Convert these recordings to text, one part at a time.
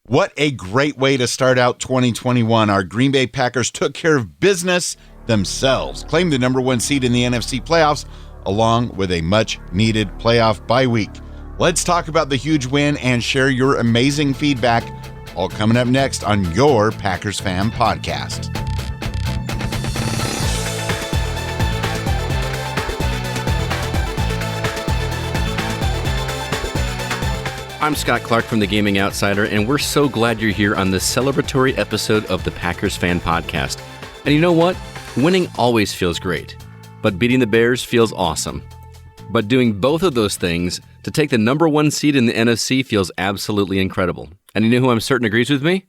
What a great way to start out 2021. Our Green Bay Packers took care of business themselves, claimed the number one seed in the NFC playoffs, along with a much-needed playoff bye week. Let's talk about the huge win and share your amazing feedback, all coming up next on your Packers Fan Podcast. I'm Scott Clark from The Gaming Outsider, and we're so glad you're here on this celebratory episode of the Packers Fan Podcast. And you know what? Winning always feels great, but beating the Bears feels awesome. But doing both of those things to take the number one seed in the NFC feels absolutely incredible. And you know who I'm certain agrees with me?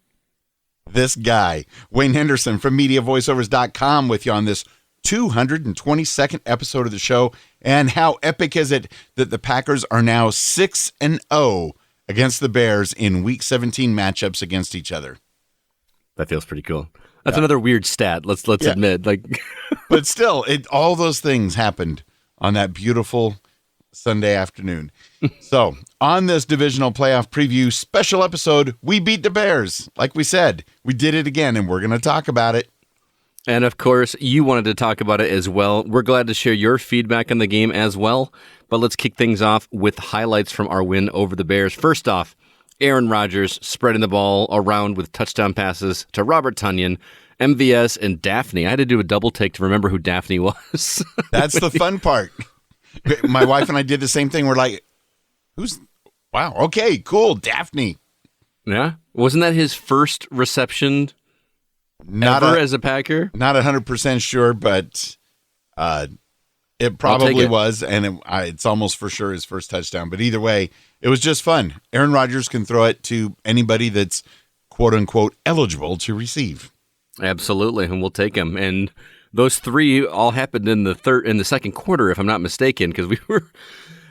This guy, Wayne Henderson from MediaVoiceovers.com, with you on this 222nd episode of the show. And how epic is it that the Packers are now 6-0 against the Bears in Week 17 matchups against each other? That feels pretty cool. That's another weird stat. Let's admit, but still, all those things happened on that beautiful Sunday afternoon. So, on this divisional playoff preview special episode, we beat the Bears. Like we said, we did it again, and we're going to talk about it. And of course, you wanted to talk about it as well. We're glad to share your feedback on the game as well. But let's kick things off with highlights from our win over the Bears. First off, Aaron Rodgers spreading the ball around with touchdown passes to Robert Tonyan, MVS, and Daphne. I had to do a double take to remember who Daphne was. That's the fun part. My wife and I did the same thing. We're like, wow, okay, cool, Daphne. Yeah? Wasn't that his first reception ever as a Packer? Not 100% sure, but it probably was, and it's almost for sure his first touchdown. But either way, it was just fun. Aaron Rodgers can throw it to anybody that's quote-unquote eligible to receive. Absolutely, and we'll take him. And those three all happened in the second quarter, if I'm not mistaken, because we were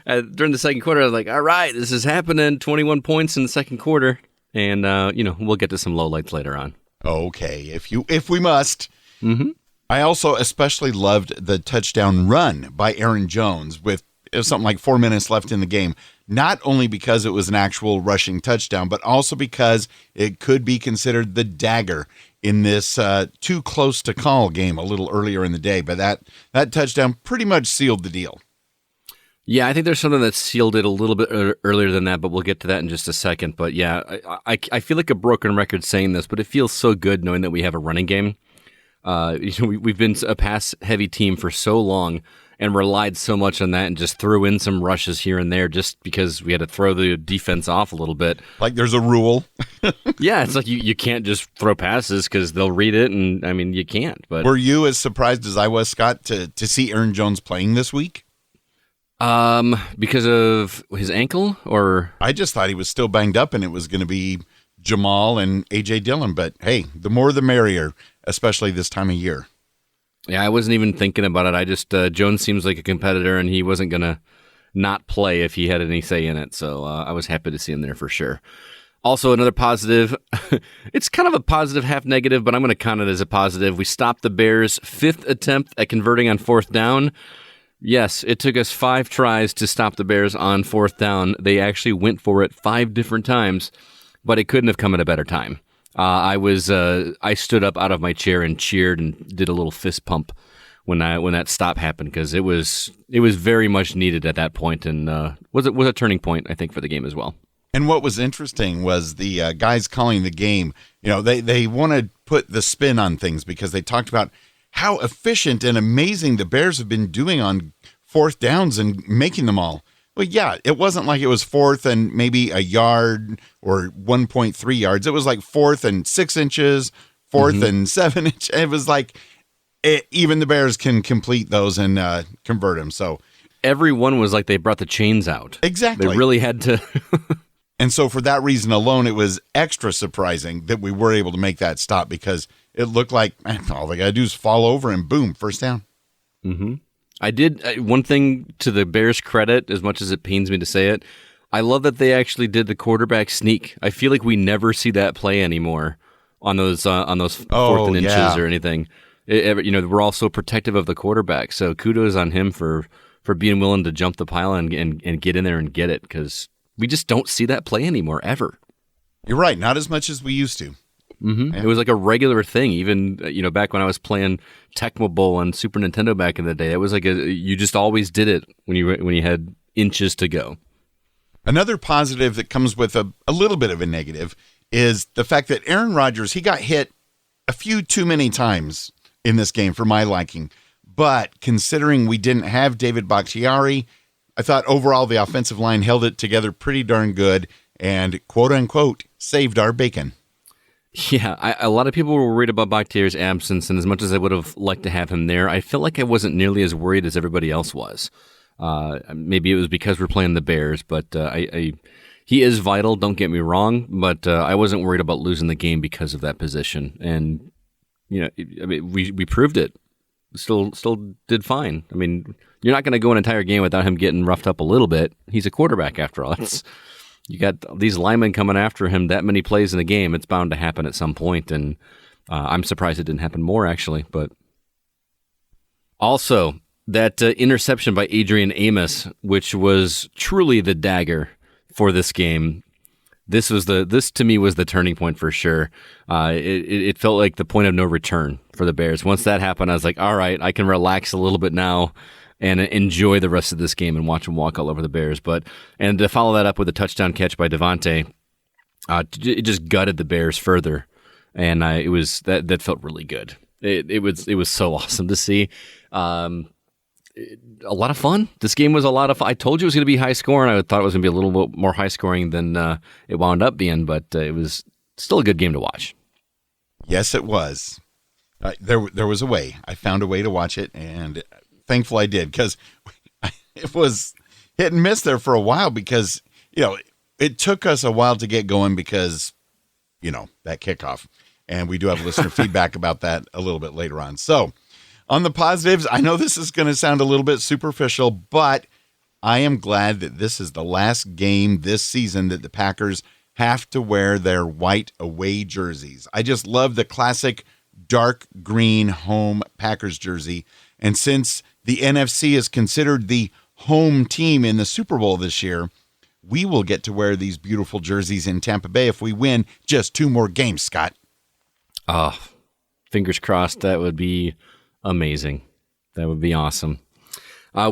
during the second quarter. I was like, "All right, this is happening." 21 points in the second quarter, and we'll get to some lowlights later on. Okay, if we must. Mm-hmm. I also especially loved the touchdown run by Aaron Jones with something like 4 minutes left in the game. Not only because it was an actual rushing touchdown, but also because it could be considered the dagger in this too close to call game a little earlier in the day. But that touchdown pretty much sealed the deal. Yeah, I think there's something that sealed it a little bit earlier than that, but we'll get to that in just a second. But yeah, I feel like a broken record saying this, but it feels so good knowing that we have a running game. We've been a pass-heavy team for so long and relied so much on that and just threw in some rushes here and there just because we had to throw the defense off a little bit. Like there's a rule. Yeah, it's like you can't just throw passes because they'll read it, and I mean, you can't. But were you as surprised as I was, Scott, to see Aaron Jones playing this week? Because of his ankle, or? I just thought he was still banged up and it was going to be Jamal and A.J. Dillon, but hey, the more the merrier, especially this time of year. Yeah, I wasn't even thinking about it. I just, Jones seems like a competitor and he wasn't going to not play if he had any say in it, so I was happy to see him there for sure. Also, another positive, it's kind of a positive, half negative, but I'm going to count it as a positive. We stopped the Bears' fifth attempt at converting on fourth down. Yes, it took us 5 tries to stop the Bears on fourth down. They actually went for it 5 different times, but it couldn't have come at a better time. I stood up out of my chair and cheered and did a little fist pump when that stop happened because it was very much needed at that point and was a turning point, I think, for the game as well. And what was interesting was the guys calling the game. They want to put the spin on things because they talked about how efficient and amazing the Bears have been doing on fourth downs and making them all. Well, yeah, it wasn't like it was fourth and maybe a yard or 1.3 yards. It was like fourth and 6 inches, fourth and 7 inches. It was like even the Bears can complete those and convert them. So every one was like they brought the chains out. Exactly. They really had to. And so for that reason alone, it was extra surprising that we were able to make that stop because it looked like all they got to do is fall over and boom, first down. Mm-hmm. I did one thing to the Bears' credit, as much as it pains me to say it. I love that they actually did the quarterback sneak. I feel like we never see that play anymore on those fourth and inches or anything. We're all so protective of the quarterback. So kudos on him for being willing to jump the pile and get in there and get it because we just don't see that play anymore ever. You're right. Not as much as we used to. Mm-hmm. Yeah. It was like a regular thing. Even back when I was playing Tecmo Bowl on Super Nintendo back in the day, it was like you just always did it when you had inches to go. Another positive that comes with a little bit of a negative is the fact that Aaron Rodgers, he got hit a few too many times in this game for my liking. But considering we didn't have David Bakhtiari, I thought overall the offensive line held it together pretty darn good and, quote unquote, saved our bacon. Yeah, a lot of people were worried about Bakhtiari's absence, and as much as I would have liked to have him there, I feel like I wasn't nearly as worried as everybody else was. Maybe it was because we're playing the Bears, but he is vital, don't get me wrong, but I wasn't worried about losing the game because of that position. And, we proved it. Still did fine. I mean, you're not going to go an entire game without him getting roughed up a little bit. He's a quarterback after all. You got these linemen coming after him that many plays in a game. It's bound to happen at some point, and I'm surprised it didn't happen more, actually. But also, that interception by Adrian Amos, which was truly the dagger for this game. This to me was the turning point for sure. It felt like the point of no return for the Bears. Once that happened, I was like, all right, I can relax a little bit now and enjoy the rest of this game and watch them walk all over the Bears. And to follow that up with a touchdown catch by Devontae, it just gutted the Bears further, and that felt really good. It was so awesome to see. A lot of fun. This game was a lot of fun. I told you it was going to be high scoring. I thought it was going to be a little bit more high scoring than it wound up being, but it was still a good game to watch. Yes, it was. There was a way. I found a way to watch it, and thankful I did, because it was hit and miss there for a while because, it took us a while to get going because, that kickoff. And we do have listener feedback about that a little bit later on. So, on the positives, I know this is going to sound a little bit superficial, but I am glad that this is the last game this season that the Packers have to wear their white away jerseys. I just love the classic dark green home Packers jersey. And since the NFC is considered the home team in the Super Bowl this year, we will get to wear these beautiful jerseys in Tampa Bay if we win just 2 more games, Scott. Oh, fingers crossed. That would be amazing. That would be awesome.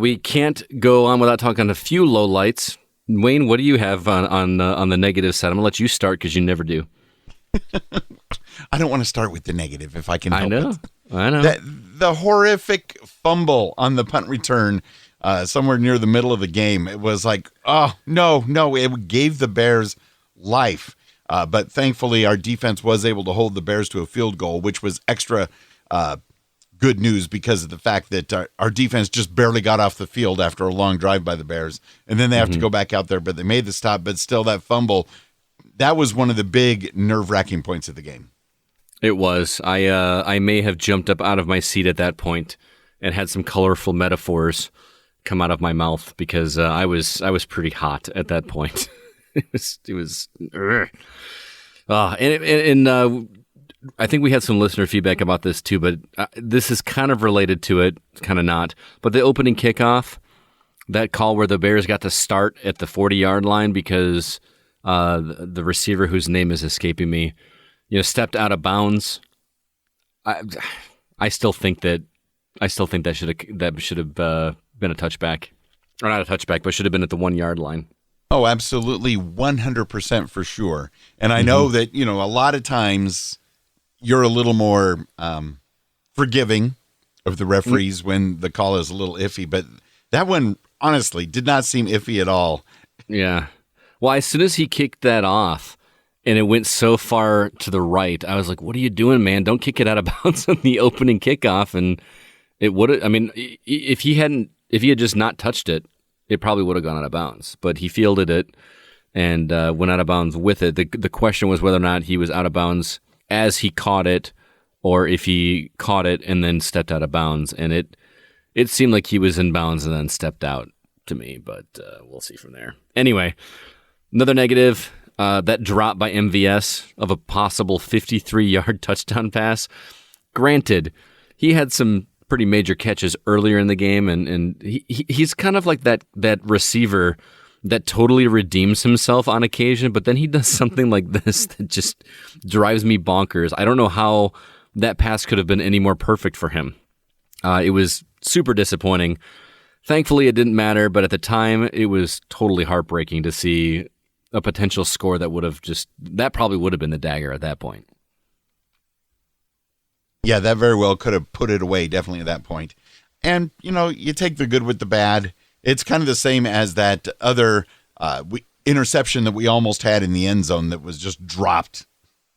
We can't go on without talking a few lowlights. Wayne, what do you have on the negative side? I'm going to let you start because you never do. I don't want to start with the negative if I can help it. I know. The horrific fumble on the punt return somewhere near the middle of the game. It was like, oh, no, it gave the Bears life. But thankfully, our defense was able to hold the Bears to a field goal, which was extra good news because of the fact that our defense just barely got off the field after a long drive by the Bears. And then they have to go back out there, but they made the stop. But still, that fumble, that was one of the big nerve-wracking points of the game. It was. I may have jumped up out of my seat at that point and had some colorful metaphors come out of my mouth because I was pretty hot at that point. it was. I think we had some listener feedback about this too, but this is kind of related to it, kind of not. But the opening kickoff, that call where the Bears got to start at the 40-yard line because the receiver whose name is escaping me, stepped out of bounds. I still think that should have been a touchback, or not a touchback, but should have been at the 1-yard line. Oh, absolutely, 100% for sure. And I know that a lot of times you're a little more forgiving of the referees when the call is a little iffy, but that one honestly did not seem iffy at all. Yeah. Well, as soon as he kicked that off and it went so far to the right, I was like, what are you doing, man? Don't kick it out of bounds on the opening kickoff. And it would have, if he had just not touched it, it probably would have gone out of bounds. But he fielded it and went out of bounds with it. The question was whether or not he was out of bounds as he caught it, or if he caught it and then stepped out of bounds. And it seemed like he was in bounds and then stepped out to me, but we'll see from there. Anyway, another negative, that drop by MVS of a possible 53-yard touchdown pass. Granted, he had some pretty major catches earlier in the game, and he's kind of like that receiver that totally redeems himself on occasion, but then he does something like this that just drives me bonkers. I don't know how that pass could have been any more perfect for him. It was super disappointing. Thankfully, it didn't matter, but at the time, it was totally heartbreaking to see a potential score that probably would have been the dagger at that point. Yeah, that very well could have put it away, definitely at that point. And, you take the good with the bad. It's kind of the same as that other interception that we almost had in the end zone that was just dropped.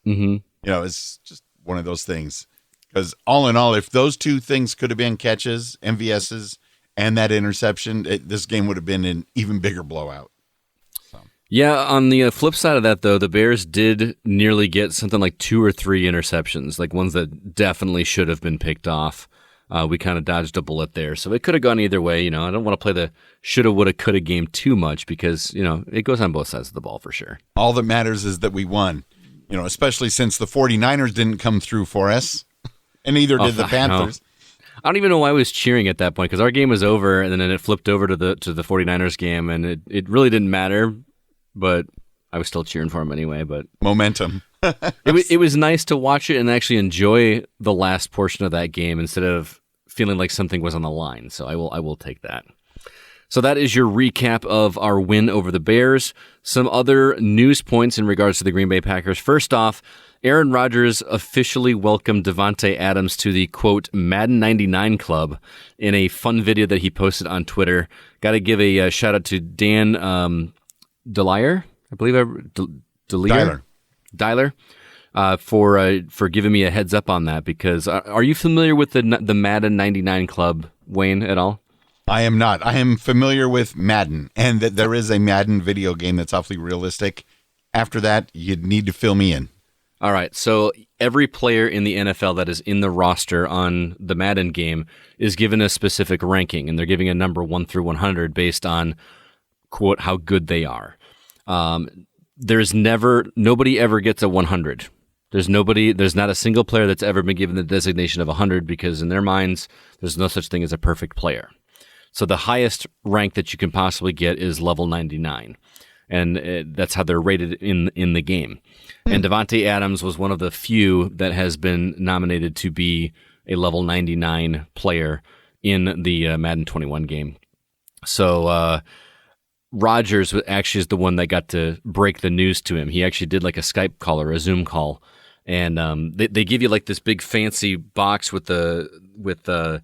Mm-hmm. It's just one of those things. Because all in all, if those two things could have been catches, MVSs, and that interception, this game would have been an even bigger blowout. So. Yeah, on the flip side of that, though, the Bears did nearly get something like 2 or 3 interceptions, like ones that definitely should have been picked off. We kind of dodged a bullet there. So it could have gone either way. I don't want to play the shoulda, woulda, coulda game too much because, it goes on both sides of the ball for sure. All that matters is that we won, especially since the 49ers didn't come through for us, and neither did the Panthers. I don't even know why I was cheering at that point because our game was over and then it flipped over to the 49ers game and it really didn't matter, but I was still cheering for him anyway. But momentum. It was nice to watch it and actually enjoy the last portion of that game instead of feeling like something was on the line. So I will take that. So that is your recap of our win over the Bears. Some other news points in regards to the Green Bay Packers. First off, Aaron Rodgers officially welcomed Davante Adams to the, quote, Madden 99 Club in a fun video that he posted on Twitter. Got to give a shout-out to Dan Dyer, I believe. Dyler, for giving me a heads up on that, because are you familiar with the Madden 99 Club, Wayne, at all? I am not. I am familiar with Madden, and that there is a Madden video game that's awfully realistic. After that, you'd need to fill me in. All right, so every player in the NFL that is in the roster on the Madden game is given a specific ranking, and they're giving a number 1 through 100 based on, quote, how good they are. Nobody ever gets a 100. There's not a single player that's ever been given the designation of 100 because in their minds, there's no such thing as a perfect player. So the highest rank that you can possibly get is level 99. And that's how they're rated in the game. And Davante Adams was one of the few that has been nominated to be a level 99 player in the Madden 21 game. So Rodgers actually is the one that got to break the news to him. He actually did like a Skype call or a Zoom call. And they give you like this big fancy box with Madden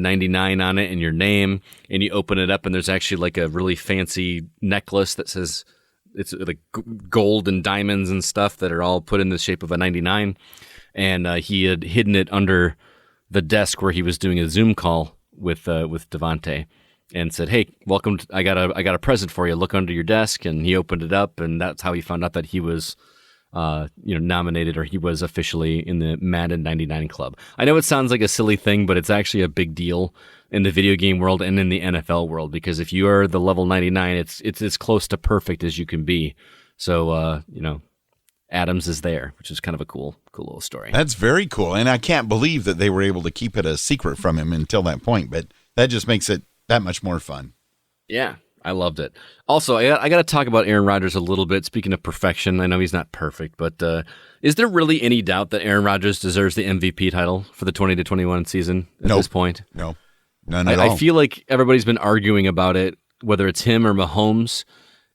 99 on it and your name, and you open it up and there's actually like a really fancy necklace that says it's like gold and diamonds and stuff that are all put in the shape of a 99. And he had hidden it under the desk where he was doing a Zoom call with Davante, and said, "Hey, welcome. I got a present for you. Look under your desk." And he opened it up, and that's how he found out that he was nominated, or he was officially in the Madden 99 Club. I know it sounds like a silly thing, but it's actually a big deal in the video game world and in the NFL world, because if you are the level 99, it's as close to perfect as you can be. So, Adams is there, which is kind of a cool little story. That's very cool. And I can't believe that they were able to keep it a secret from him until that point, but that just makes it that much more fun. Yeah. I loved it. Also, I got to talk about Aaron Rodgers a little bit. Speaking of perfection, I know he's not perfect, but is there really any doubt that Aaron Rodgers deserves the MVP title for the 20-21 season at this point? No, none at all. I feel like everybody's been arguing about it, whether it's him or Mahomes.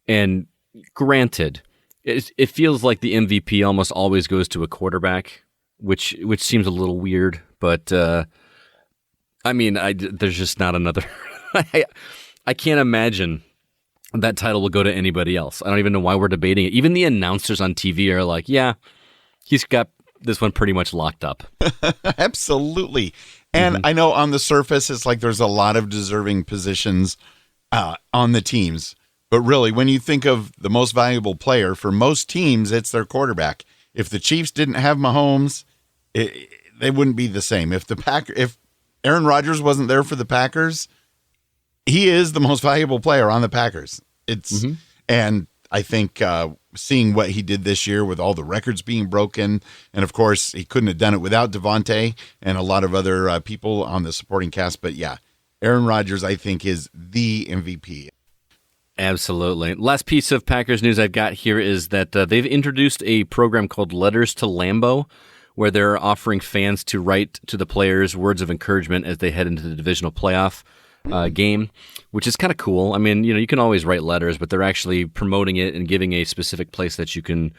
And granted, it feels like the MVP almost always goes to a quarterback, which seems a little weird. But there's just not another. I can't imagine that title will go to anybody else. I don't even know why we're debating it. Even the announcers on TV are like, yeah, he's got this one pretty much locked up. Absolutely. And I know on the surface, it's like there's a lot of deserving positions on the teams. But really, when you think of the most valuable player, for most teams, it's their quarterback. If the Chiefs didn't have Mahomes, they wouldn't be the same. If Aaron Rodgers wasn't there for the Packers, he is the most valuable player on the Packers. And I think seeing what he did this year with all the records being broken, and of course he couldn't have done it without Davante and a lot of other people on the supporting cast. But yeah, Aaron Rodgers, I think, is the MVP. Absolutely. Last piece of Packers news I've got here is that they've introduced a program called Letters to Lambeau, where they're offering fans to write to the players words of encouragement as they head into the divisional playoff game, which is kind of cool. I mean, you can always write letters, but they're actually promoting it and giving a specific place that you can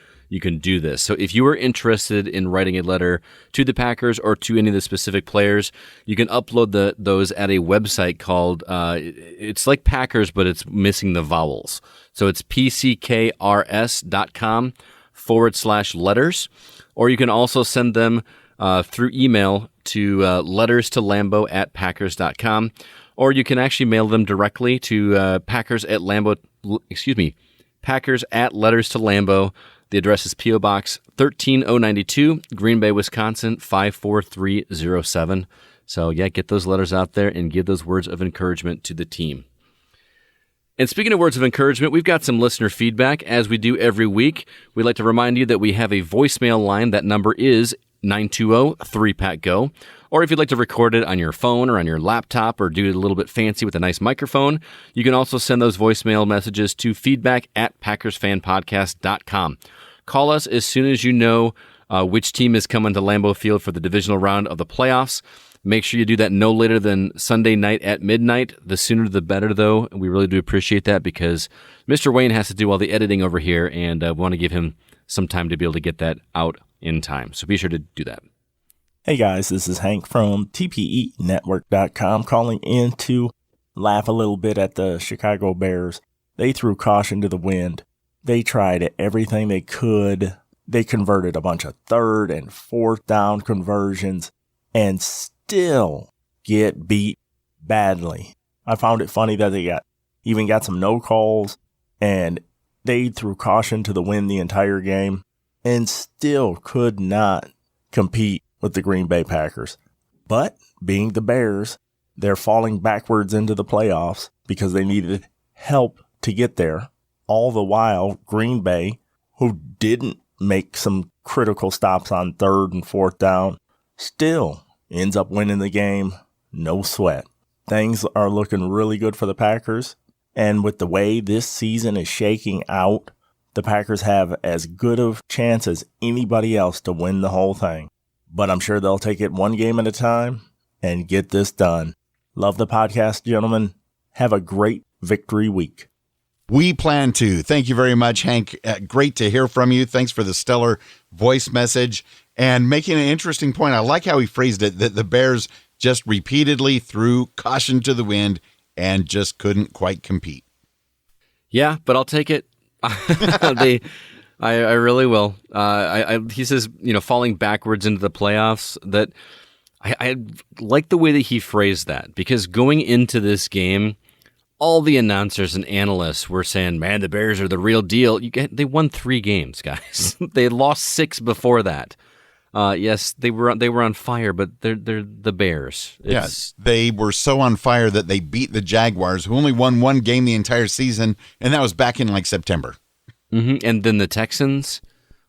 do this. So if you are interested in writing a letter to the Packers or to any of the specific players, you can upload those at a website called, it's like Packers, but it's missing the vowels. So it's pckrs.com/letters, or you can also send them through email to letterstolambeau@packers.com, or you can actually mail them directly to Packers at Letters to Lambeau. The address is P.O. Box 13092, Green Bay, Wisconsin 54307. So, yeah, get those letters out there and give those words of encouragement to the team. And speaking of words of encouragement, we've got some listener feedback, as we do every week. We'd like to remind you that we have a voicemail line. That number is 920-3PACK-GO. Or if you'd like to record it on your phone or on your laptop or do it a little bit fancy with a nice microphone, you can also send those voicemail messages to feedback@PackersFanPodcast.com. Call us as soon as you know which team is coming to Lambeau Field for the divisional round of the playoffs. Make sure you do that no later than Sunday night at midnight. The sooner the better, though. We really do appreciate that because Mr. Wayne has to do all the editing over here, and we want to give him some time to be able to get that out in time. So be sure to do that. Hey guys, this is Hank from TPEnetwork.com calling in to laugh a little bit at the Chicago Bears. They threw caution to the wind. They tried everything they could. They converted a bunch of 3rd and 4th down conversions and still get beat badly. I found it funny that they even got some no calls, and they threw caution to the wind the entire game and still could not compete with the Green Bay Packers. But being the Bears, they're falling backwards into the playoffs because they needed help to get there. All the while, Green Bay, who didn't make some critical stops on 3rd and 4th down, still ends up winning the game. No sweat. Things are looking really good for the Packers. And with the way this season is shaking out, the Packers have as good of chance as anybody else to win the whole thing. But I'm sure they'll take it one game at a time and get this done. Love the podcast, gentlemen. Have a great victory week. We plan to. Thank you very much, Hank. Great to hear from you. Thanks for the stellar voice message and making an interesting point. I like how he phrased it, that the Bears just repeatedly threw caution to the wind and just couldn't quite compete. Yeah, but I'll take it. I really will. He says, falling backwards into the playoffs. That I like the way that he phrased that, because going into this game, all the announcers and analysts were saying, "Man, the Bears are the real deal." They won 3 games, guys. They lost 6 before that. Yes, they were on fire, but they're the Bears. Yes, they were so on fire that they beat the Jaguars, who only won 1 game the entire season, and that was back in September. Mm-hmm. And then the Texans,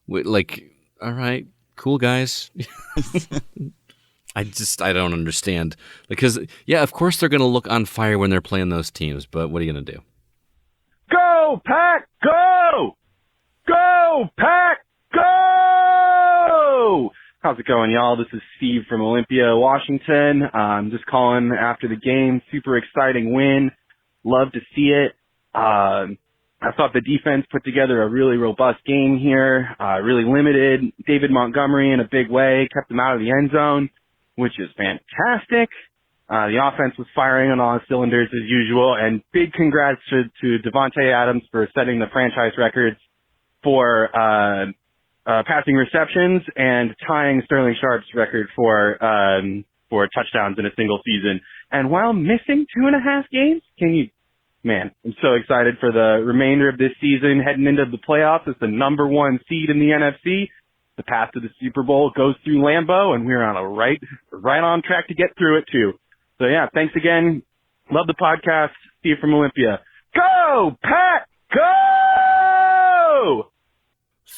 all right, cool guys. I don't understand. Because, yeah, of course they're going to look on fire when they're playing those teams, but what are you going to do? Go, Pack, go! Go, Pack, go! How's it going, y'all? This is Steve from Olympia, Washington. I'm just calling after the game. Super exciting win. Love to see it. I thought the defense put together a really robust game here, really limited David Montgomery in a big way, kept him out of the end zone, which is fantastic. The offense was firing on all cylinders as usual, and big congrats to Devontae Adams for setting the franchise records for passing receptions and tying Sterling Sharp's record for touchdowns in a single season. And while missing 2.5 games, man, I'm so excited for the remainder of this season, heading into the playoffs as the number 1 seed in the NFC. The path to the Super Bowl goes through Lambeau, and we're on a right on track to get through it too. So yeah, thanks again. Love the podcast. Steve from Olympia. Go, Pat, go!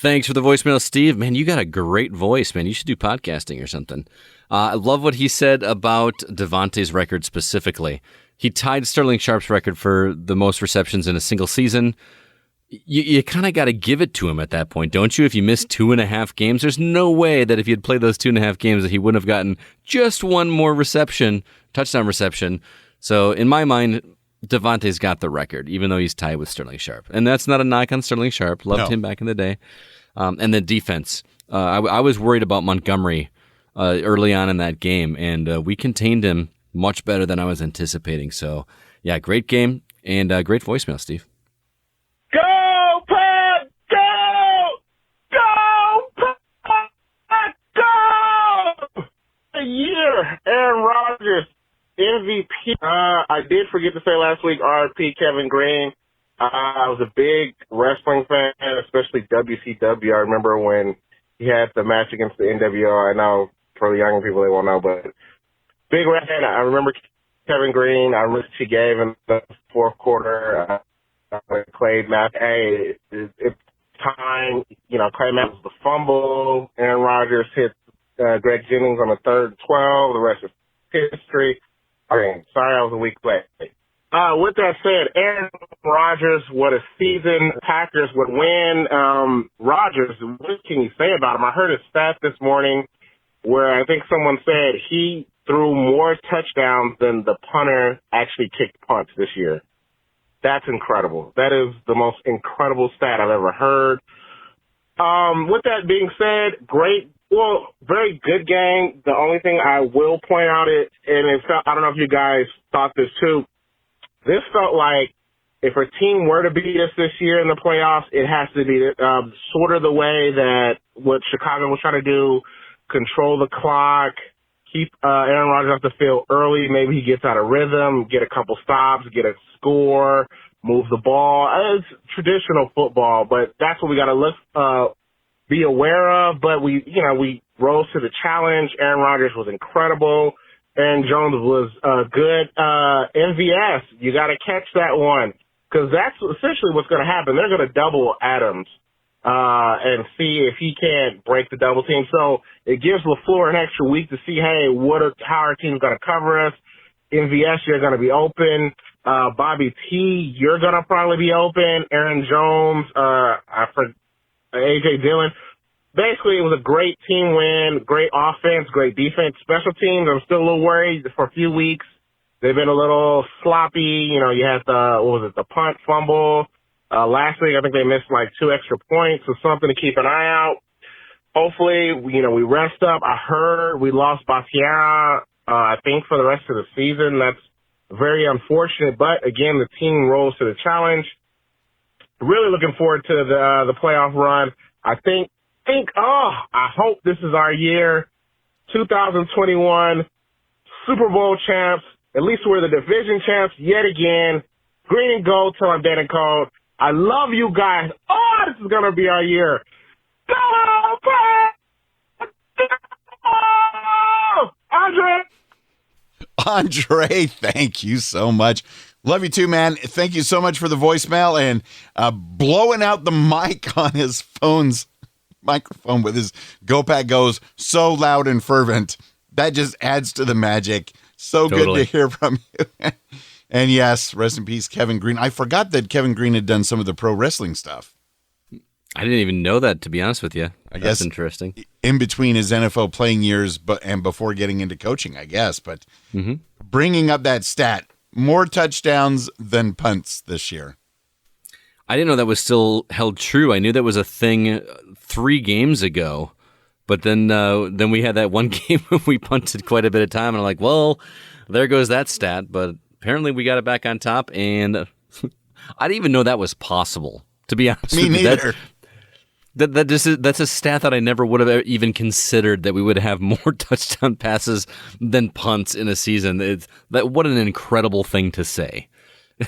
Thanks for the voicemail, Steve. Man, you got a great voice, man. You should do podcasting or something. I love what he said about Devontae's record specifically. He tied Sterling Sharp's record for the most receptions in a single season. You kind of got to give it to him at that point, don't you? If you missed 2.5 games, there's no way that if he had played those 2.5 games that he wouldn't have gotten just one more touchdown reception. So in my mind, Devontae's got the record, even though he's tied with Sterling Sharp. And that's not a knock on Sterling Sharp. Loved him back in the day. And the defense. I was worried about Montgomery early on in that game, and we contained him much better than I was anticipating. So, yeah, great game and great voicemail, Steve. Go, Pat! Go! Go, Pat! Go! A year, Aaron Rodgers, MVP. I did forget to say last week, RIP Kevin Green. I was a big wrestling fan, especially WCW. I remember when he had the match against the NWO. I know for the younger people they won't know, but big wrestling. I remember Kevin Green. I remember she gave in the fourth quarter. Clay Matt, hey, it's time. Clay Matt was the fumble. Aaron Rodgers hit Greg Jennings on the 3rd and 12. The rest is history. Sorry, I was a week late. With that said, Aaron Rodgers, what a season. Packers would win. Rodgers, what can you say about him? I heard a stat this morning where I think someone said he threw more touchdowns than the punter actually kicked punts this year. That's incredible. That is the most incredible stat I've ever heard. With that being said, very good game. The only thing I will point out I don't know if you guys thought this too. This felt like if a team were to beat us this year in the playoffs, it has to be sort of the way that what Chicago was trying to do, control the clock, keep Aaron Rodgers off the field early. Maybe he gets out of rhythm, get a couple stops, get a score, move the ball. It's traditional football, but that's what we got to be aware of. But we rose to the challenge. Aaron Rodgers was incredible. Aaron Jones was good. MVS, you got to catch that one because that's essentially what's going to happen. They're going to double Adams and see if he can't break the double team. So it gives LaFleur an extra week to see, hey, how our team's going to cover us. MVS, you're going to be open. Bobby T, you're going to probably be open. Aaron Jones, A.J. Dillon. Basically, it was a great team win, great offense, great defense. Special teams, I'm still a little worried for a few weeks. They've been a little sloppy. You had the punt fumble. Last week, I think they missed like 2 extra points, so something to keep an eye out. Hopefully, we rest up. I heard we lost Bastiana, I think, for the rest of the season. That's very unfortunate, but again, the team rose to the challenge. Really looking forward to the playoff run. I hope this is our year. 2021 Super Bowl champs. At least we're the division champs yet again. Green and gold till I'm dead and cold. I love you guys. Oh, this is going to be our year. Go, Pat! Go! Andre, thank you so much. Love you too, man. Thank you so much for the voicemail and blowing out the mic on his microphone with his Go Pack Goes so loud and fervent. That just adds to the magic. So Totally. Good to hear from you. And yes, rest in peace, Kevin Green. I forgot that Kevin Green had done some of the pro wrestling stuff. I didn't even know that, to be honest with you. That's guess interesting. In between his NFL playing years and before getting into coaching, I guess. But bringing up that stat, more touchdowns than punts this year. I didn't know that was still held true. I knew that was a thing 3 games ago. But then we had that one game when we punted quite a bit of time. And I'm like, well, there goes that stat. But apparently we got it back on top. And I didn't even know that was possible, to be honest with you. Me neither. That's a stat that I never would have even considered, that we would have more touchdown passes than punts in a season. What an incredible thing to say.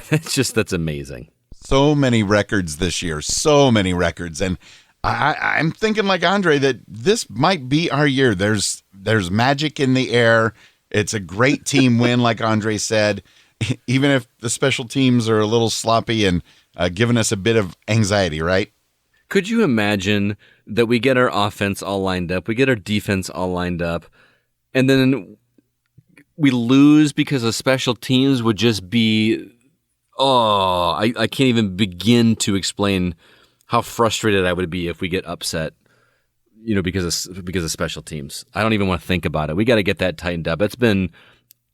That's amazing. So many records this year, so many records. And I'm thinking like Andre that this might be our year. There's magic in the air. It's a great team win, like Andre said, even if the special teams are a little sloppy and giving us a bit of anxiety, right? Could you imagine that we get our offense all lined up, we get our defense all lined up, and then we lose because of special teams would just be, I can't even begin to explain how frustrated I would be if we get upset, because of special teams. I don't even want to think about it. We got to get that tightened up. It's been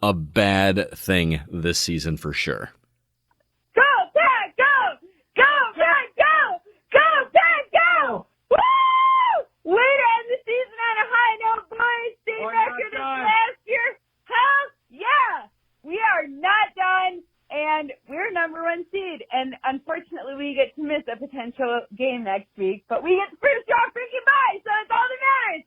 a bad thing this season for sure. Go, Pack, go! Go, Pack, go! Go, Pack, go! Woo! Way to end the season on a high note, boys. Same record as last year. Hell yeah! We are not done, and we're number 1 seed. And unfortunately, we get to miss a potential game next week, but we get the first draw freaking bye, so that's all that matters.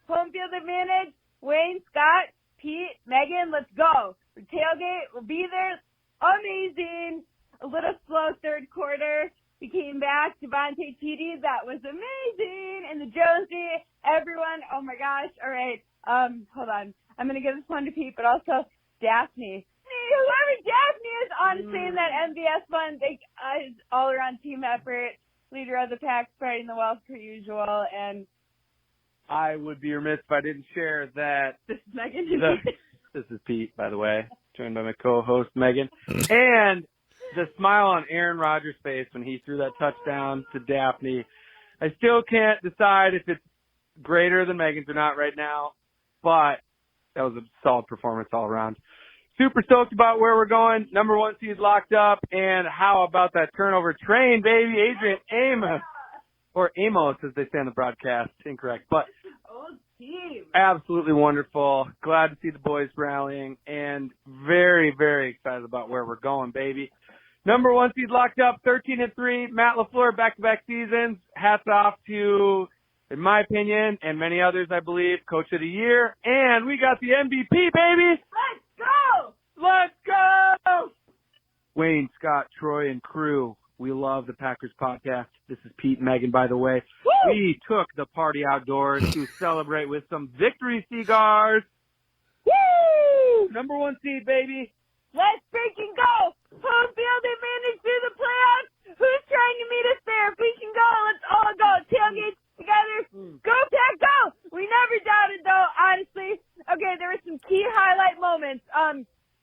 Home field advantage. Wayne, Scott, Pete, Megan, let's go. The tailgate, we'll be there. Amazing. A little slow third quarter. We came back. Devontae TD, that was amazing. And the Josie, everyone, oh my gosh. All right. Hold on. I'm going to give this one to Pete, but also Daphne. Whoever Daphne is, honestly, in that MVS one, is all-around team effort. Leader of the pack, spreading the wealth per usual, and I would be remiss if I didn't share that. this is Megan. This is Pete, by the way, joined by my co-host, Megan. And the smile on Aaron Rodgers' face when he threw that touchdown to Daphne. I still can't decide if it's greater than Megan's or not right now, but that was a solid performance all around. Super stoked about where we're going. Number 1 seed locked up. And how about that turnover train, baby? Adrian Amos. Or Amos, as they say on the broadcast. Incorrect. But Old team. absolutely wonderful. Glad to see the boys rallying. And very, very excited about where we're going, baby. Number 1 seed locked up, 13-3. Matt LaFleur, back-to-back seasons. Hats off to, in my opinion, and many others, I believe, Coach of the Year. And we got the MVP, baby. Let's go! Let's go! Wayne, Scott, Troy, and crew, we love the Packers podcast. This is Pete and Megan, by the way. Woo! We took the party outdoors to celebrate with some victory cigars. Woo! Number 1 seed, baby. Let's freaking go! Home field advantage through the playoffs. Who's trying to meet us there? If we can go, let's all go. Tailgates together. Go, Pack, go! We never doubted, though, honestly. Okay, there were some key highlight moments.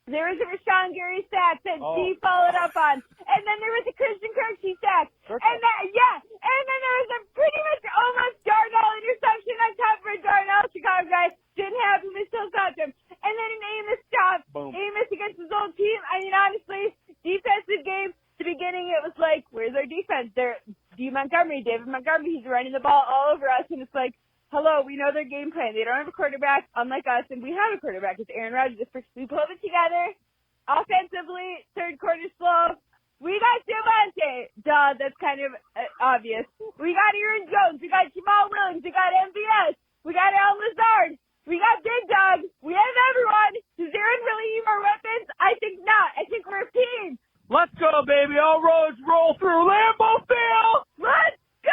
There was a Rashawn Gary sack that Steve followed up on. And then there was a Christian Kirksey sack. And then there was a pretty much almost Darnell interception on top of a Darnell Chicago guy. Didn't happen, they still stopped him. And then an Amos stop. Boom. Amos against his old team. I mean, honestly, defensive game, the beginning it was like, where's our defense? David Montgomery, he's running the ball all over us. And it's like, hello, we know their game plan. They don't have a quarterback, unlike us, and we have a quarterback. It's Aaron Rodgers. We pulled it together. Offensively, third quarter slow. We got Devontae. Duh, that's kind of obvious. We got Aaron Jones. We got Jamal Williams. We got MVS. We got Al Lazard. We got Big Dog. We have everyone. Does Aaron really need more weapons? I think not. I think we're a team. Let's go, baby. All roads roll through Lambeau Field. Let's go!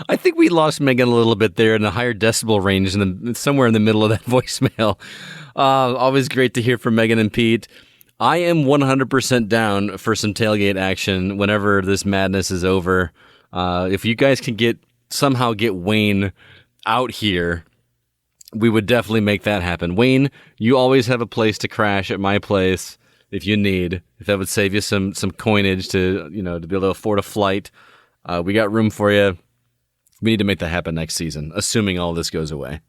I think we lost Megan a little bit there in the higher decibel range, somewhere in the middle of that voicemail. Always great to hear from Megan and Pete. I am 100% down for some tailgate action whenever this madness is over. If you guys can somehow get Wayne out here, we would definitely make that happen. Wayne, you always have a place to crash at my place if you need. If that would save you some coinage to be able to afford a flight. We got room for you. We need to make that happen next season, assuming all this goes away.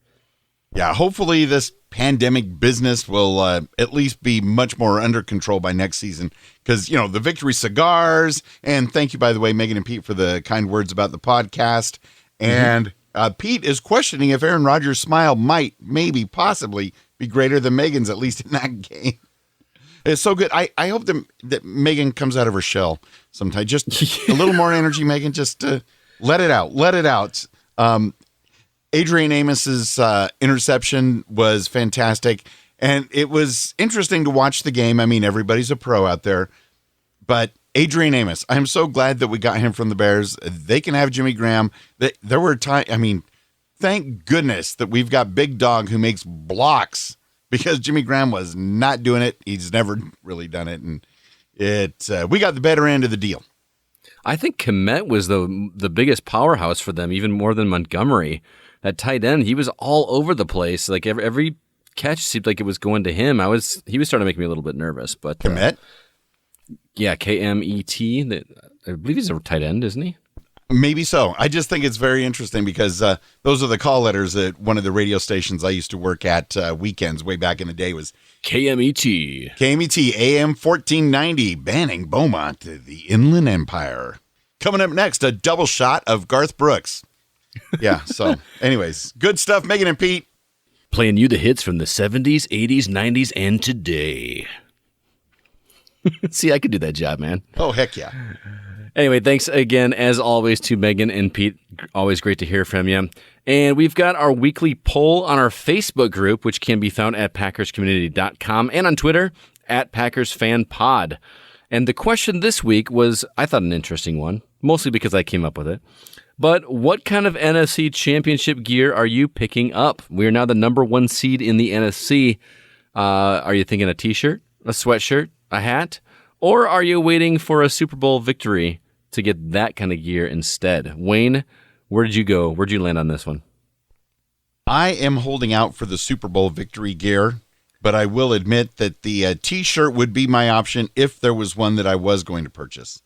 Yeah, hopefully this pandemic business will at least be much more under control by next season because, the victory cigars, and thank you, by the way, Megan and Pete, for the kind words about the podcast. And Pete is questioning if Aaron Rodgers' smile might, maybe, possibly be greater than Megan's, at least in that game. It's so good. I hope that Megan comes out of her shell sometime. Just a little more energy, Megan. Just let it out. Let it out. Adrian Amos's interception was fantastic, and it was interesting to watch the game. I mean, everybody's a pro out there, but Adrian Amos, I'm so glad that we got him from the Bears. They can have Jimmy Graham. There were times, thank goodness that we've got Big Dog who makes blocks because Jimmy Graham was not doing it. He's never really done it, and we got the better end of the deal. I think Kmet was the biggest powerhouse for them, even more than Montgomery. That tight end, he was all over the place. Like every catch seemed like it was going to him. He was starting to make me a little bit nervous. But Kmet? Yeah, Kmet. I believe he's a tight end, isn't he? Maybe so. I just think it's very interesting because those are the call letters at one of the radio stations I used to work at weekends way back in the day was KMET. KMET AM 1490, banning Beaumont, the Inland Empire. Coming up next, a double shot of Garth Brooks. Yeah, so anyways, good stuff, Megan and Pete. Playing you the hits from the 70s, 80s, 90s, and today. See, I could do that job, man. Oh, heck yeah. Anyway, thanks again, as always, to Megan and Pete. Always great to hear from you. And we've got our weekly poll on our Facebook group, which can be found at PackersCommunity.com and on Twitter at Packers Fan Pod. And the question this week was, I thought, an interesting one, mostly because I came up with it. But what kind of NFC championship gear are you picking up? We are now the number 1 seed in the NFC. Are you thinking a T-shirt, a sweatshirt, a hat? Or are you waiting for a Super Bowl victory to get that kind of gear instead? Wayne, where did you go? Where'd you land on this one? I am holding out for the Super Bowl victory gear, but I will admit that the T-shirt would be my option if there was one that I was going to purchase.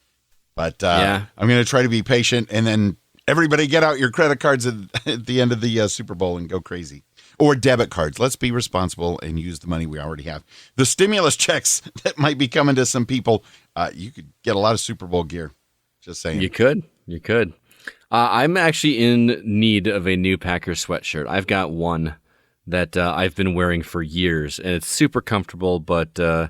But I'm going to try to be patient, and then everybody get out your credit cards at the end of the Super Bowl and go crazy. Or debit cards. Let's be responsible and use the money we already have. The stimulus checks that might be coming to some people, you could get a lot of Super Bowl gear. Just saying. You could. I'm actually in need of a new Packers sweatshirt. I've got one that I've been wearing for years, and it's super comfortable, but I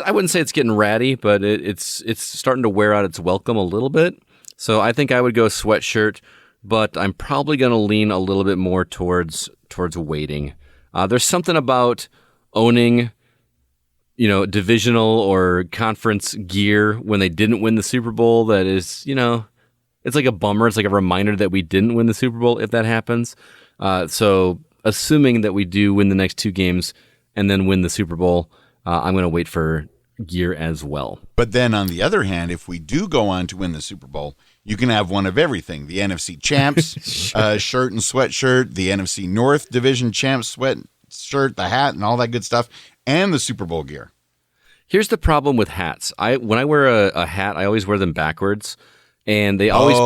wouldn't say it's getting ratty, but it's starting to wear out its welcome a little bit. So I think I would go sweatshirt, but I'm probably going to lean a little bit more towards waiting. There's something about owning, divisional or conference gear when they didn't win the Super Bowl that is, it's like a bummer. It's like a reminder that we didn't win the Super Bowl if that happens. So assuming that we do win the next 2 games and then win the Super Bowl, I'm going to wait for gear as well. But then on the other hand, if we do go on to win the Super Bowl, you can have one of everything. The NFC Champs shirt and sweatshirt, the NFC North Division Champs sweatshirt, the hat, and all that good stuff, and the Super Bowl gear. Here's the problem with hats. When I wear a hat, I always wear them backwards, and they always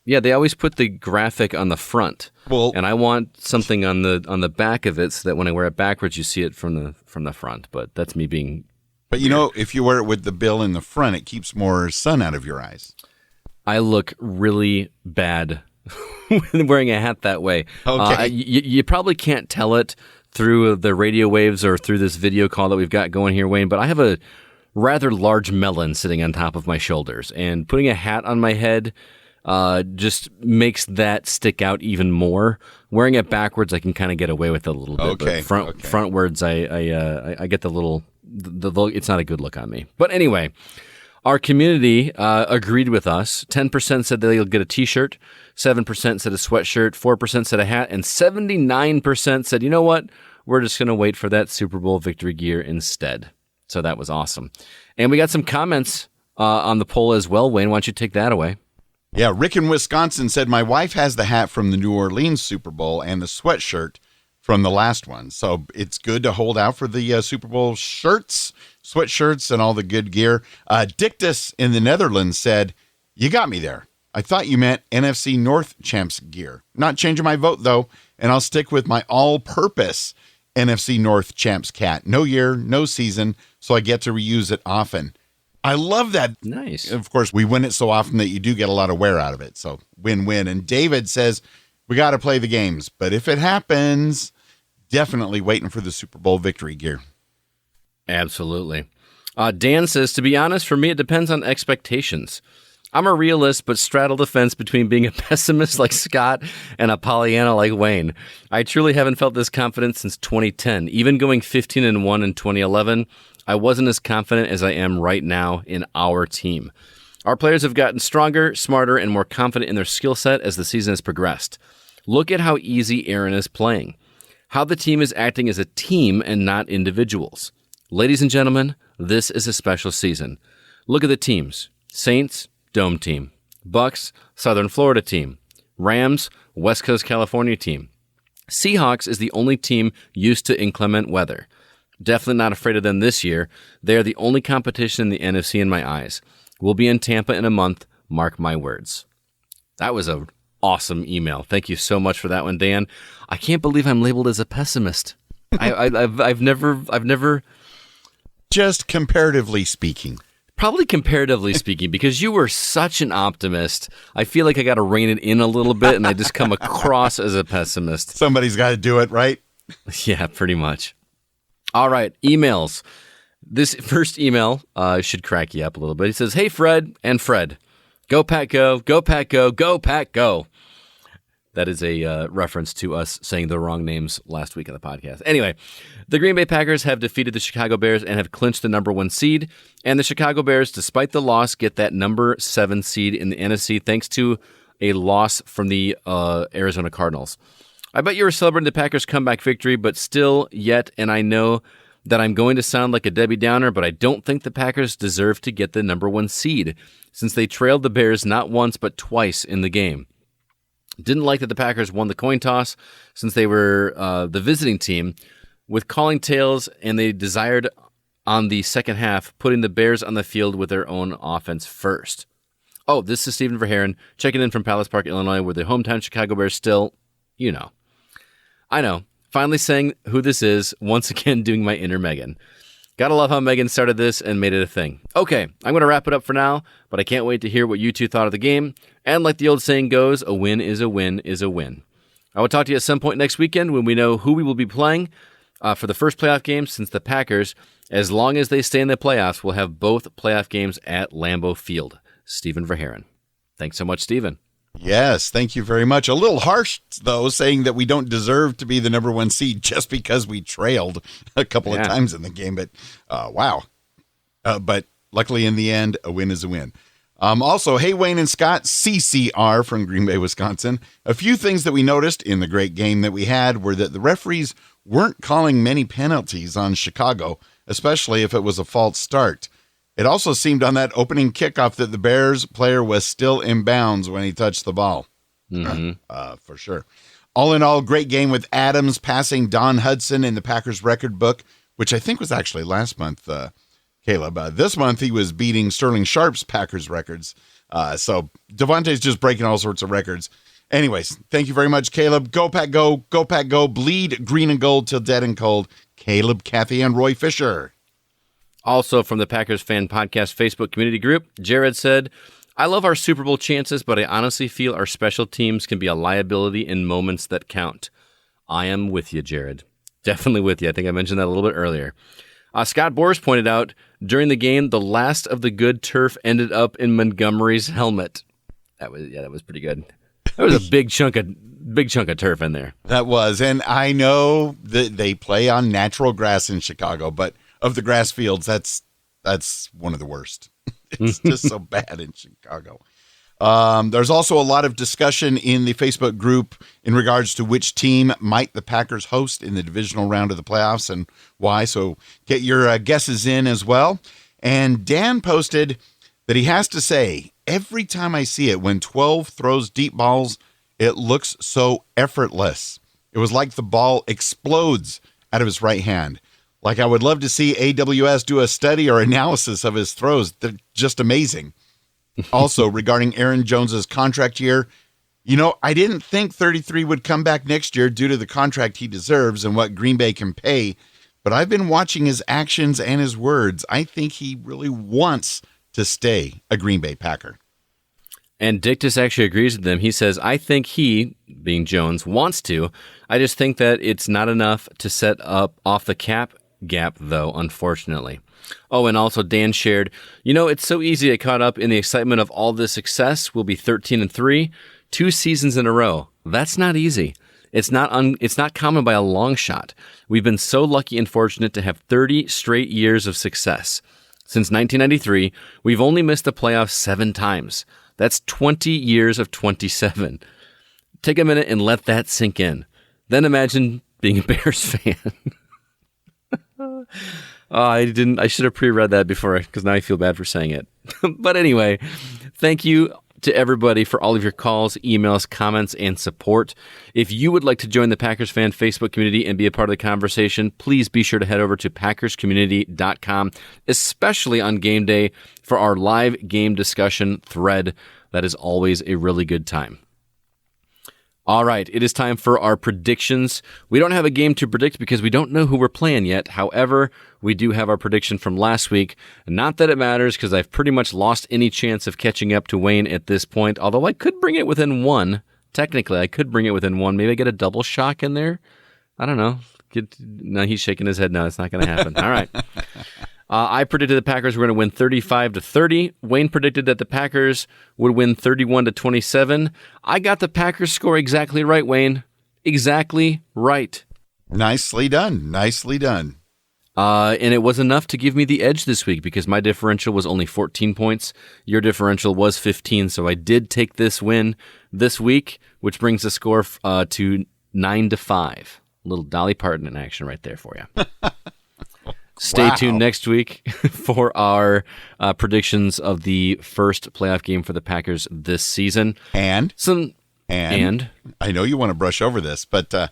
they always put the graphic on the front. Well, and I want something on the back of it so that when I wear it backwards, you see it from the front. But that's me being. But if you wear it with the bill in the front, it keeps more sun out of your eyes. I look really bad wearing a hat that way. Okay. You probably can't tell it through the radio waves or through this video call that we've got going here, Wayne, but I have a rather large melon sitting on top of my shoulders, and putting a hat on my head just makes that stick out even more. Wearing it backwards, I can kind of get away with it a little bit. Okay. But frontwards, I get the little. It's not a good look on me. But anyway, our community agreed with us. 10% said they'll get a T-shirt, 7% said a sweatshirt, 4% said a hat, and 79% said, you know what? We're just going to wait for that Super Bowl victory gear instead. So that was awesome. And we got some comments on the poll as well. Wayne, why don't you take that away? Yeah, Rick in Wisconsin said, my wife has the hat from the New Orleans Super Bowl and the sweatshirt from the last one. So it's good to hold out for the Super Bowl shirts, sweatshirts, and all the good gear. Dictus in the Netherlands said, you got me there. I thought you meant NFC North Champs gear. Not changing my vote, though, and I'll stick with my all-purpose NFC North Champs cat. No year, no season, so I get to reuse it often. I love that. Nice. Of course, we win it so often that you do get a lot of wear out of it. So win-win. And David says, we got to play the games. But if it happens, definitely waiting for the Super Bowl victory gear. Absolutely. Dan says, to be honest, for me, it depends on expectations. I'm a realist, but straddle the fence between being a pessimist like Scott and a Pollyanna like Wayne. I truly haven't felt this confident since 2010. Even going 15-1 in 2011, I wasn't as confident as I am right now in our team. Our players have gotten stronger, smarter, and more confident in their skill set as the season has progressed. Look at how easy Aaron is playing, how the team is acting as a team and not individuals. Ladies and gentlemen, this is a special season. Look at the teams. Saints, Dome team. Bucks, Southern Florida team. Rams, West Coast California team. Seahawks is the only team used to inclement weather. Definitely not afraid of them this year. They are the only competition in the NFC in my eyes. We'll be in Tampa in a month. Mark my words. That was an awesome email. Thank you so much for that one, Dan. I can't believe I'm labeled as a pessimist. I've never. Just comparatively speaking. Probably comparatively speaking, because you were such an optimist. I feel like I got to rein it in a little bit, and I just come across as a pessimist. Somebody's got to do it, right? Yeah, pretty much. All right, emails. This first email should crack you up a little bit. He says, "Hey, Fred and Fred, go Pack go, go Pack go, go Pack go." That is a reference to us saying the wrong names last week on the podcast. Anyway, the Green Bay Packers have defeated the Chicago Bears and have clinched the number 1 seed. And the Chicago Bears, despite the loss, get that number 7 seed in the NFC thanks to a loss from the Arizona Cardinals. I bet you were celebrating the Packers' comeback victory, but still yet, and I know that I'm going to sound like a Debbie Downer, but I don't think the Packers deserve to get the number 1 seed since they trailed the Bears not once but twice in the game. Didn't like that the Packers won the coin toss since they were the visiting team with calling tails, and they desired on the second half putting the Bears on the field with their own offense first. Oh, this is Stephen Verheeren checking in from Palace Park, Illinois, where the hometown Chicago Bears still, you know. I know. Finally saying who this is, once again doing my inner Megan. Gotta love how Megan started this and made it a thing. Okay, I'm going to wrap it up for now, but I can't wait to hear what you two thought of the game. And like the old saying goes, a win is a win is a win. I will talk to you at some point next weekend when we know who we will be playing for the first playoff game, since the Packers, as long as they stay in the playoffs, will have both playoff games at Lambeau Field. Stephen Verheeren. Thanks so much, Stephen. Yes, thank you very much. A little harsh, though, saying that we don't deserve to be the number 1 seed just because we trailed a couple of times in the game. But wow. But luckily, in the end, a win is a win. Also, hey, Wayne and Scott, CCR from Green Bay, Wisconsin. A few things that we noticed in the great game that we had were that the referees weren't calling many penalties on Chicago, especially if it was a false start. It also seemed on that opening kickoff that the Bears player was still in bounds when he touched the ball. For sure. All in all, great game with Adams passing Don Hudson in the Packers record book, which I think was actually last month, Caleb. This month he was beating Sterling Sharp's Packers records. So Devontae's just breaking all sorts of records. Anyways, thank you very much, Caleb. Go Pack go, go Pack go, bleed green and gold till dead and cold. Caleb, Kathy, and Roy Fisher. Also from the Packers Fan Podcast Facebook community group, Jared said, "I love our Super Bowl chances, but I honestly feel our special teams can be a liability in moments that count." I am with you, Jared. Definitely with you. I think I mentioned that a little bit earlier. Scott Boris pointed out, during the game, the last of the good turf ended up in Montgomery's helmet. That was pretty good. That was a big chunk of turf in there. That was, and I know that they play on natural grass in Chicago, but of the grass fields, that's one of the worst. It's just so bad in Chicago. There's also a lot of discussion in the Facebook group in regards to which team might the Packers host in the divisional round of the playoffs and why. So get your guesses in as well. And Dan posted that he has to say, every time I see it, when 12 throws deep balls, it looks so effortless. It was like the ball explodes out of his right hand. Like, I would love to see AWS do a study or analysis of his throws. They're just amazing. Also, regarding Aaron Jones's contract year, I didn't think 33 would come back next year due to the contract he deserves and what Green Bay can pay, but I've been watching his actions and his words. I think he really wants to stay a Green Bay Packer. And Dictus actually agrees with them. He says, "I think he, being Jones, wants to. I just think that it's not enough to set up off the cap gap, though, unfortunately." Oh, and also Dan shared, it's so easy to get caught up in the excitement of all this success. We'll be 13-3, 2 seasons in a row. That's not easy. It's not common by a long shot. We've been so lucky and fortunate to have 30 straight years of success. Since 1993, we've only missed the playoffs 7 times. That's 20 years of 27. Take a minute and let that sink in. Then imagine being a Bears fan. I should have pre-read that before, because now I feel bad for saying it. But anyway, thank you to everybody for all of your calls, emails, comments, and support. If you would like to join the Packers Fan Facebook community and be a part of the conversation, please be sure to head over to packerscommunity.com, especially on game day for our live game discussion thread. That is always a really good time. All right, it is time for our predictions. We don't have a game to predict because we don't know who we're playing yet. However, we do have our prediction from last week. Not that it matters because I've pretty much lost any chance of catching up to Wayne at this point, although I could bring it within one. Technically, I could bring it within one. Maybe I get a double shock in there. I don't know. No, he's shaking his head. No, it's not going to happen. All right. I predicted the Packers were going to win 35-30. Wayne predicted that the Packers would win 31-27. I got the Packers score exactly right, Wayne. Exactly right. Nicely done. Nicely done. And it was enough to give me the edge this week because my differential was only 14 points. Your differential was 15, so I did take this win this week, which brings the score to 9-5. A little Dolly Parton in action right there for you. Stay tuned next week for our predictions of the first playoff game for the Packers this season. And I know you want to brush over this, but how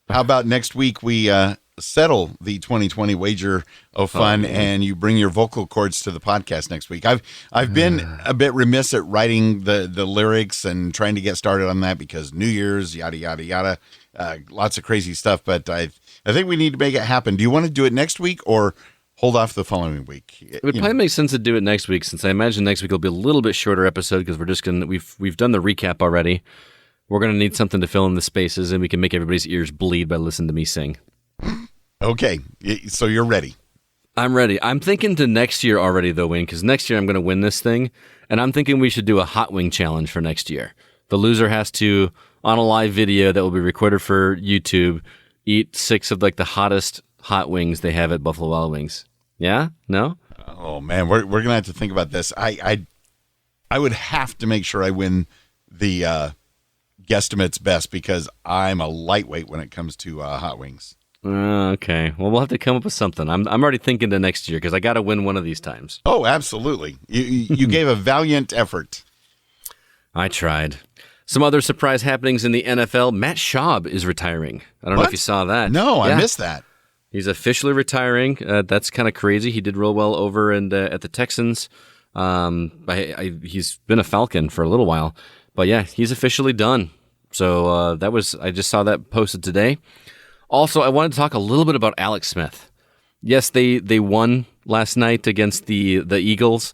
about next week we settle the 2020 wager of fun and you bring your vocal cords to the podcast next week. I've been a bit remiss at writing the lyrics and trying to get started on that because New Year's, yada, yada, yada, lots of crazy stuff, but I think we need to make it happen. Do you want to do it next week or hold off the following week? It would probably make sense to do it next week, since I imagine next week will be a little bit shorter episode because we've done the recap already. We're gonna need something to fill in the spaces, and we can make everybody's ears bleed by listening to me sing. Okay, so you're ready. I'm ready. I'm thinking to next year already, though, Wayne, because next year I'm going to win this thing, and I'm thinking we should do a hot wing challenge for next year. The loser has to, on a live video that will be recorded for YouTube, eat 6 of like the hottest hot wings they have at Buffalo Wild Wings. Yeah? No? Oh man, we're gonna have to think about this. I would have to make sure I win the guesstimates best because I'm a lightweight when it comes to hot wings. Okay. Well, we'll have to come up with something. I'm already thinking to next year because I got to win one of these times. Oh, absolutely. You gave a valiant effort. I tried. Some other surprise happenings in the NFL. Matt Schaub is retiring. I don't know if you saw that. No, I missed that. He's officially retiring. That's kind of crazy. He did real well over at the Texans. He's been a Falcon for a little while. But yeah, he's officially done. So I just saw that posted today. Also, I wanted to talk a little bit about Alex Smith. Yes, they won last night against the Eagles,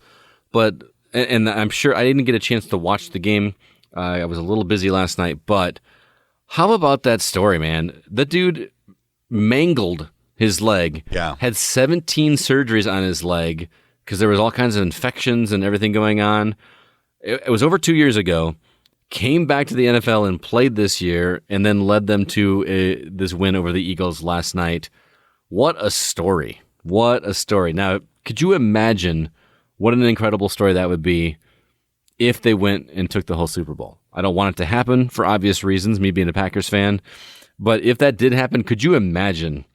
but and I'm sure I didn't get a chance to watch the game. I was a little busy last night, but how about that story, man? The dude mangled his leg. Yeah. Had 17 surgeries on his leg because there was all kinds of infections and everything going on. It was over 2 years ago. Came back to the NFL and played this year, and then led them to this win over the Eagles last night. What a story. What a story. Now, could you imagine what an incredible story that would be if they went and took the whole Super Bowl? I don't want it to happen for obvious reasons, me being a Packers fan. But if that did happen, could you imagine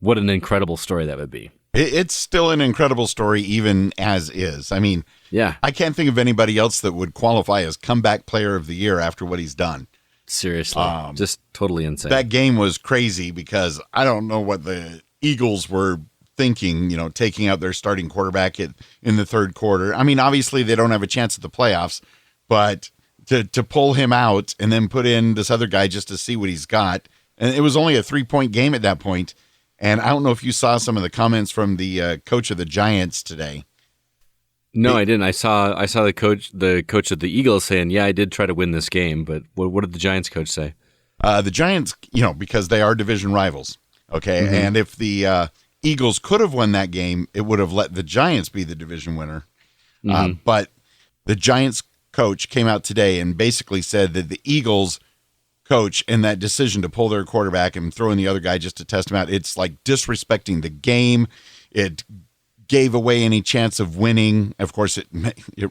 what an incredible story that would be? It's still an incredible story, even as is. I mean, yeah, I can't think of anybody else that would qualify as comeback player of the year after what he's done. Seriously, just totally insane. That game was crazy because I don't know what the Eagles were thinking, taking out their starting quarterback in the third quarter. I mean, obviously they don't have a chance at the playoffs, but to pull him out and then put in this other guy just to see what he's got. And it was only a 3-point game at that point. And I don't know if you saw some of the comments from the coach of the Giants today. No, I didn't. I saw the coach of the Eagles saying, "Yeah, I did try to win this game," but what did the Giants coach say? The Giants, because they are division rivals, okay? Mm-hmm. And if the Eagles could have won that game, it would have let the Giants be the division winner. Mm-hmm. But the Giants coach came out today and basically said that the Eagles coach in that decision to pull their quarterback and throw in the other guy just to test him out, it's like disrespecting the game. It gave away any chance of winning. Of course, it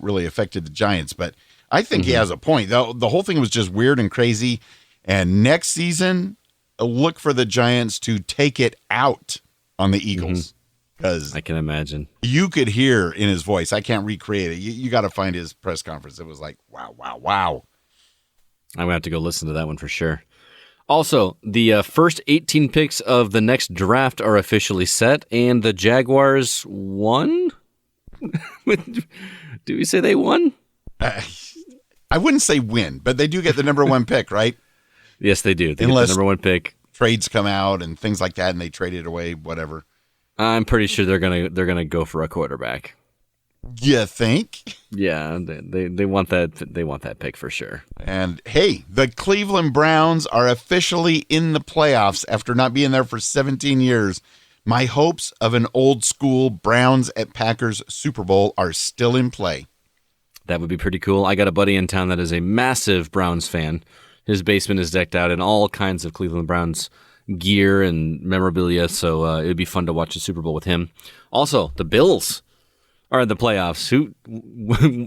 really affected the Giants, but I think he has a point. The whole thing was just weird and crazy. And next season, look for the Giants to take it out on the Eagles. Because I can imagine. You could hear in his voice. I can't recreate it. You got to find his press conference. It was like, wow, wow, wow. I'm going to have to go listen to that one for sure. Also, the first 18 picks of the next draft are officially set, and the Jaguars won? Do we say they won? I wouldn't say win, but they do get the number one pick, right? Yes, they do. They Unless get the number one pick. Trades come out and things like that, and they trade it away, whatever. I'm pretty sure they're gonna go for a quarterback. You think? Yeah, they want that. They want that pick for sure. And hey, the Cleveland Browns are officially in the playoffs after not being there for 17 years. My hopes of an old school Browns at Packers Super Bowl are still in play. That would be pretty cool. I got a buddy in town that is a massive Browns fan. His basement is decked out in all kinds of Cleveland Browns gear and memorabilia, so it would be fun to watch the Super Bowl with him. Also, the Bills are in the playoffs.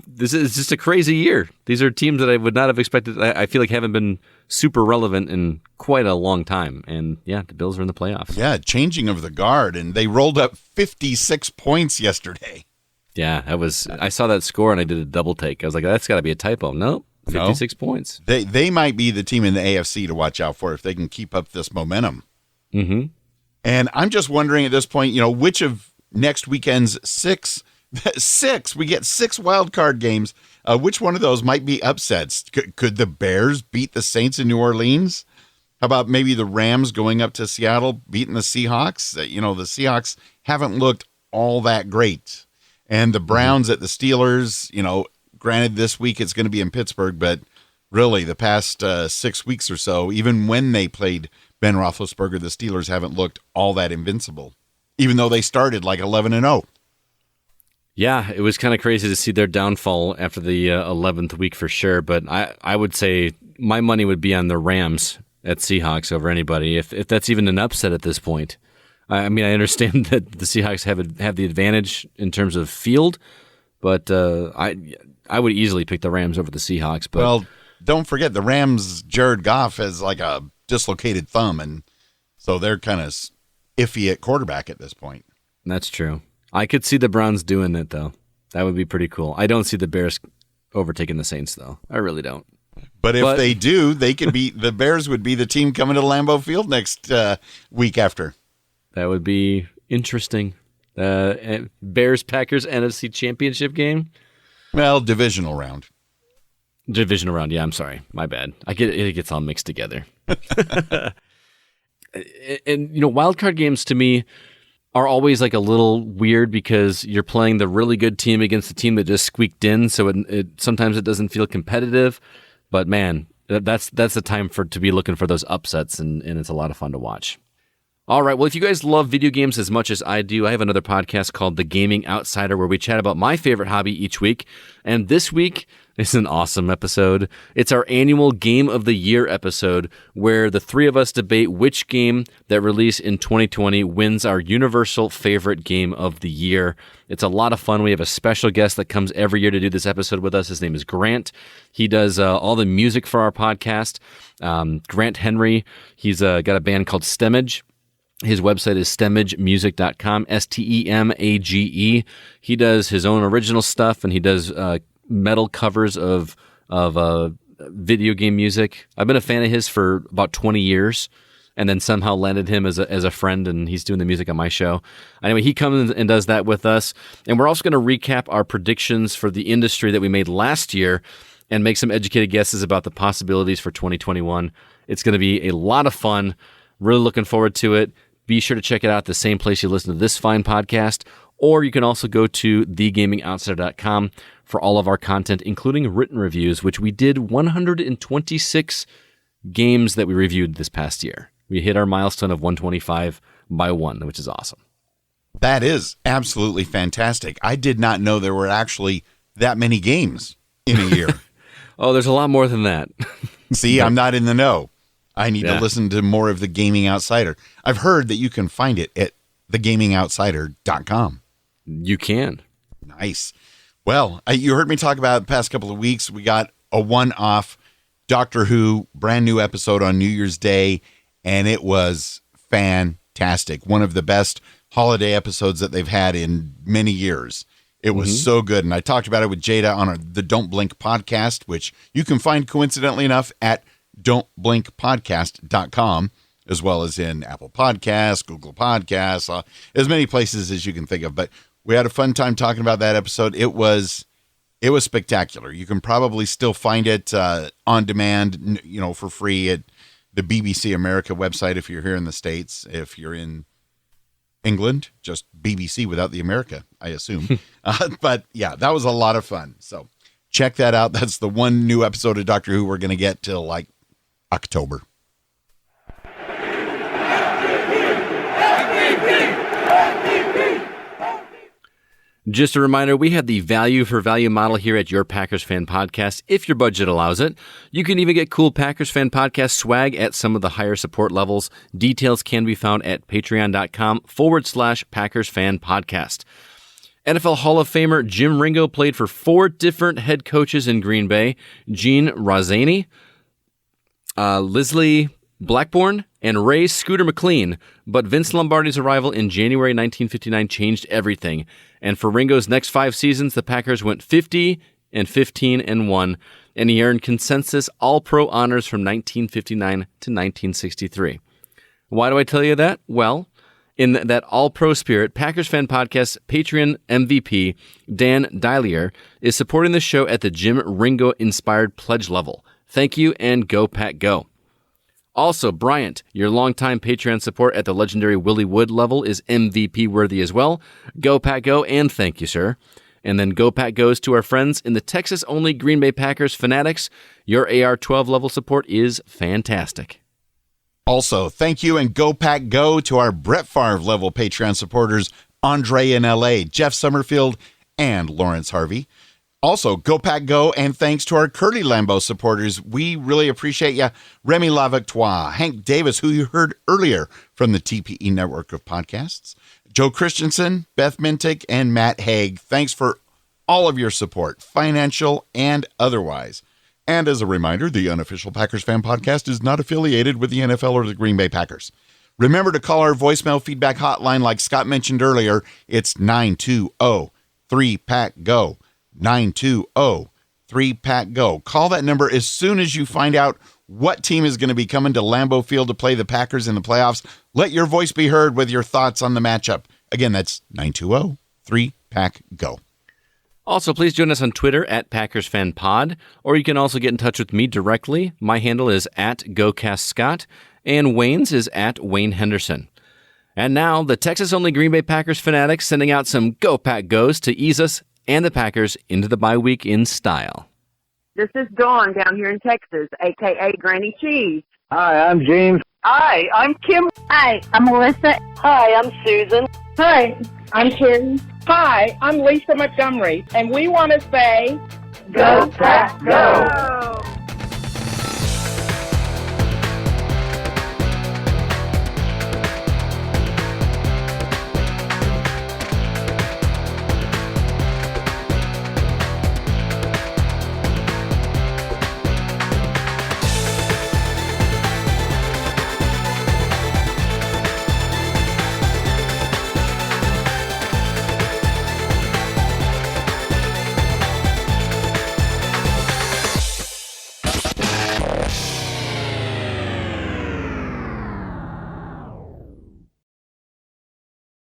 This is just a crazy year. These are teams that I would not have expected. I feel like haven't been super relevant in quite a long time. And yeah, the Bills are in the playoffs. Yeah, changing of the guard, and they rolled up 56 points yesterday. Yeah, I saw that score and I did a double take. I was like, that's got to be a typo. Nope, 56 points. They might be the team in the AFC to watch out for if they can keep up this momentum. Mm-hmm. And I'm just wondering at this point, which of next weekend's six, we get 6 wild card games. Which one of those might be upsets? Could the Bears beat the Saints in New Orleans? How about maybe the Rams going up to Seattle, beating the Seahawks? The Seahawks haven't looked all that great. And the Browns at the Steelers, granted this week it's going to be in Pittsburgh, but really the past 6 weeks or so, even when they played Ben Roethlisberger, the Steelers haven't looked all that invincible, even though they started like 11-0. Yeah, it was kind of crazy to see their downfall after the 11th week for sure. But I would say my money would be on the Rams at Seahawks over anybody, if that's even an upset at this point. I mean, I understand that the Seahawks have the advantage in terms of field, but I would easily pick the Rams over the Seahawks. But well, don't forget the Rams. Jared Goff has like a dislocated thumb, and so they're kind of iffy at quarterback at this point. That's true. I could see the Browns doing it, though. That would be pretty cool. I don't see the Bears overtaking the Saints, though. I really don't. But if they do, they could be the Bears would be the team coming to Lambeau Field next week after. That would be interesting. Bears-Packers NFC Championship game? Well, divisional round. Divisional round, yeah, I'm sorry. My bad. It gets all mixed together. And wildcard games to me are always like a little weird because you're playing the really good team against the team that just squeaked in, so it sometimes it doesn't feel competitive. But man, that's the time to be looking for those upsets, and it's a lot of fun to watch. All right, well, if you guys love video games as much as I do, I have another podcast called The Gaming Outsider where we chat about my favorite hobby each week. And this week is an awesome episode. It's our annual Game of the Year episode where the three of us debate which game that released in 2020 wins our universal favorite game of the year. It's a lot of fun. We have a special guest that comes every year to do this episode with us. His name is Grant. He does all the music for our podcast. Grant Henry, he's got a band called Stemage. His website is stemagemusic.com, STEMAGE. He does his own original stuff, and he does metal covers of video game music. I've been a fan of his for about 20 years, and then somehow landed him as a friend, and he's doing the music on my show. Anyway, he comes and does that with us, and we're also going to recap our predictions for the industry that we made last year and make some educated guesses about the possibilities for 2021. It's going to be a lot of fun. Really looking forward to it. Be sure to check it out the same place you listen to this fine podcast, or you can also go to thegamingoutsider.com for all of our content, including written reviews, which we did 126 games that we reviewed this past year. We hit our milestone of 125 by one, which is awesome. That is absolutely fantastic. I did not know there were actually that many games in a year. Oh, there's a lot more than that. See, I'm not in the know. I need to listen to more of The Gaming Outsider. I've heard that you can find it at thegamingoutsider.com. You can. Nice. Well, you heard me talk about the past couple of weeks. We got a one-off Doctor Who brand new episode on New Year's Day, and it was fantastic. One of the best holiday episodes that they've had in many years. It was so good. And I talked about it with Jada on the Don't Blink podcast, which you can find coincidentally enough at don'tblinkpodcast.com, as well as in Apple Podcasts, Google Podcasts, as many places as you can think of. But we had a fun time talking about that episode. It was spectacular. You can probably still find it on demand, for free at the BBC America website if you're here in the States. If you're in England, just BBC without the America, I assume. But yeah, that was a lot of fun. So check that out. That's the one new episode of Doctor Who we're going to get till like October. Just a reminder, we have the value for value model here at your Packers Fan Podcast, if your budget allows it. You can even get cool Packers Fan Podcast swag at some of the higher support levels. Details can be found at patreon.com/Packers Fan Podcast. NFL Hall of Famer Jim Ringo played for 4 different head coaches in Green Bay: Gene Razzani, Leslie Blackburn, and Ray Scooter McLean. But Vince Lombardi's arrival in January 1959 changed everything. And for Ringo's next 5 seasons, the Packers went 50-15-1, and he earned consensus All-Pro honors from 1959 to 1963. Why do I tell you that? Well, in that all-pro spirit, Packers Fan Podcast Patreon MVP Dan Dylier is supporting the show at the Jim Ringo-inspired pledge level. Thank you, and go Pack Go. Also, Bryant, your longtime Patreon support at the legendary Willie Wood level is MVP worthy as well. Go Pack Go, and thank you, sir. And then Go Pack goes to our friends in the Texas-only Green Bay Packers Fanatics. Your AR-12 level support is fantastic. Also, thank you and Go Pack Go to our Brett Favre level Patreon supporters, Andre in LA, Jeff Summerfield, and Lawrence Harvey. Also, Go Pack Go, and thanks to our Curly Lambeau supporters. We really appreciate you. Remy Lavictoire, Hank Davis, who you heard earlier from the TPE network of podcasts, Joe Christensen, Beth Mintick, and Matt Haig. Thanks for all of your support, financial and otherwise. And as a reminder, the Unofficial Packers Fan Podcast is not affiliated with the NFL or the Green Bay Packers. Remember to call our voicemail feedback hotline like Scott mentioned earlier. It's 920-3PACK-GO. 920-3PACK-GO. Call that number as soon as you find out what team is going to be coming to Lambeau Field to play the Packers in the playoffs. Let your voice be heard with your thoughts on the matchup. Again, that's 920-3PACK-GO. Also, please join us on Twitter at PackersFanPod, or you can also get in touch with me directly. My handle is at GoCastScott, and Wayne's is at Wayne Henderson. And now, the Texas-only Green Bay Packers fanatics sending out some Go Pack Goes to ease us and the Packers into the bye week in style. This is Dawn down here in Texas, a.k.a. Granny Cheese. Hi, I'm James. Hi, I'm Kim. Hi, I'm Melissa. Hi, I'm Susan. Hi, I'm Carrie. Hi, I'm Lisa Montgomery, and we want to say, Go Pack Go!